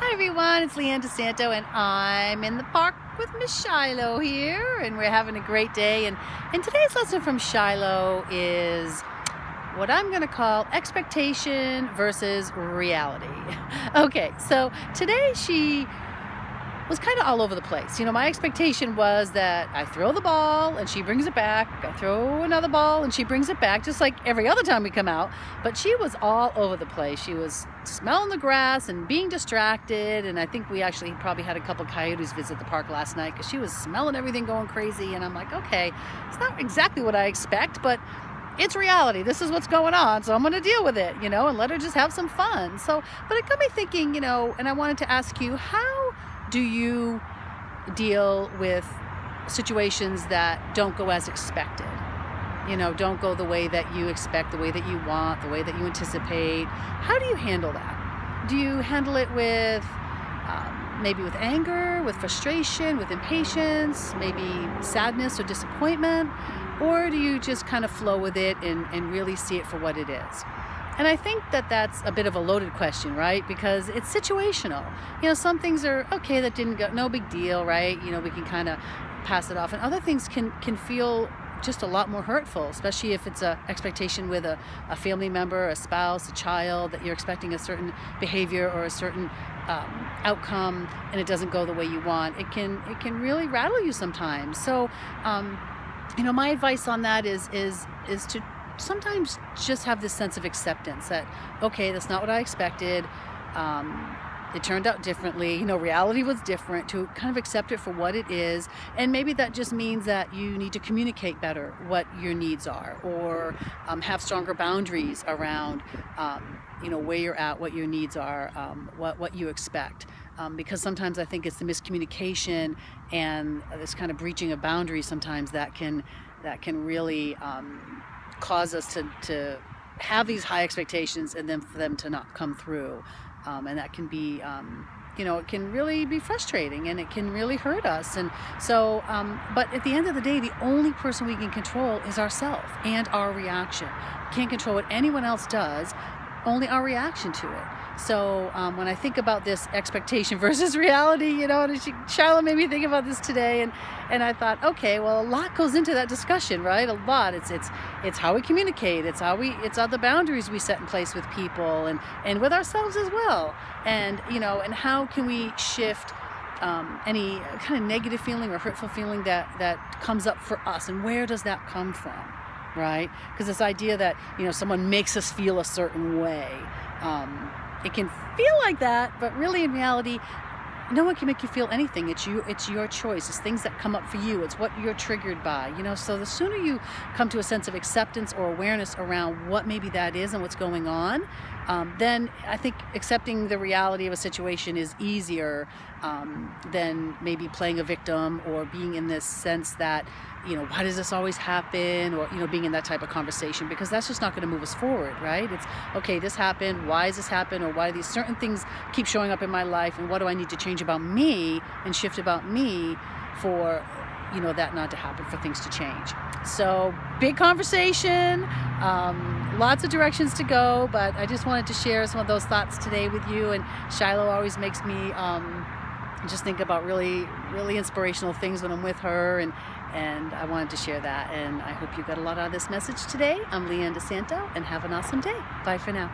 Hi everyone, it's Leanne DeSanto and I'm in the park with Miss Shiloh here and we're having a great day. And today's lesson from Shiloh is what I'm going to call expectation versus reality. Okay, so today she was kind of all over the place. You know, my expectation was that I throw the ball and she brings it back. I throw another ball and she brings it back, just like every other time we come out. But she was all over the place. She was smelling the grass and being distracted. And I think we actually probably had a couple coyotes visit the park last night because she was smelling everything going crazy. And I'm like, okay, it's not exactly what I expect, but it's reality. This is what's going on. So I'm going to deal with it, you know, and let her just have some fun. So, but it got me thinking, you know, and I wanted to ask you, how do you deal with situations that don't go as expected? You know, don't go the way that you expect, the way that you want, the way that you anticipate. How do you handle that? Do you handle it with maybe with anger, with frustration, with impatience, maybe sadness or disappointment? Or do you just kind of flow with it and really see it for what it is? And I think that that's a bit of a loaded question, right? Because it's situational. You know, some things are, okay, that didn't go, no big deal, right? You know, we can kind of pass it off. And other things can feel just a lot more hurtful, especially if it's an expectation with a family member, a spouse, a child, that you're expecting a certain behavior or a certain outcome and it doesn't go the way you want. It can really rattle you sometimes. So, you know, my advice on that is to sometimes just have this sense of acceptance that, okay, that's not what I expected. It turned out differently. You know, reality was different. To kind of accept it for what it is. And maybe that just means that you need to communicate better what your needs are, or have stronger boundaries around, you know, where you're at, what your needs are, what you expect. Because sometimes I think it's the miscommunication and this kind of breaching of boundaries sometimes that can really cause us to have these high expectations and then for them to not come through. And that can be, you know, it can really be frustrating and it can really hurt us. And so, but at the end of the day, the only person we can control is ourselves and our reaction. We can't control what anyone else does, only our reaction to it. So when I think about this expectation versus reality, you know, and Shiloh made me think about this today, and I thought, okay, well, a lot goes into that discussion, right? A lot. It's how we communicate. It's the boundaries we set in place with people and with ourselves as well. And you know, and how can we shift any kind of negative feeling or hurtful feeling that comes up for us, and where does that come from, right? Because this idea that, you know, someone makes us feel a certain way. It can feel like that, but really in reality, no one can make you feel anything. It's your choice. It's things that come up for you. It's what you're triggered by, you know. So the sooner you come to a sense of acceptance or awareness around what maybe that is and what's going on, then I think accepting the reality of a situation is easier than maybe playing a victim or being in this sense that, you know, why does this always happen? Or, you know, being in that type of conversation, because that's just not going to move us forward, right? It's, okay, this happened. Why has this happened? Or why do these certain things keep showing up in my life? And what do I need to change about me and shift about me for, you know, that not to happen, for things to change? So big conversation, lots of directions to go, but I just wanted to share some of those thoughts today with you. And Shiloh always makes me just think about really, really inspirational things when I'm with her, and I wanted to share that. And I hope you got a lot out of this message today. I'm Leanne DeSanto, and have an awesome day. Bye for now.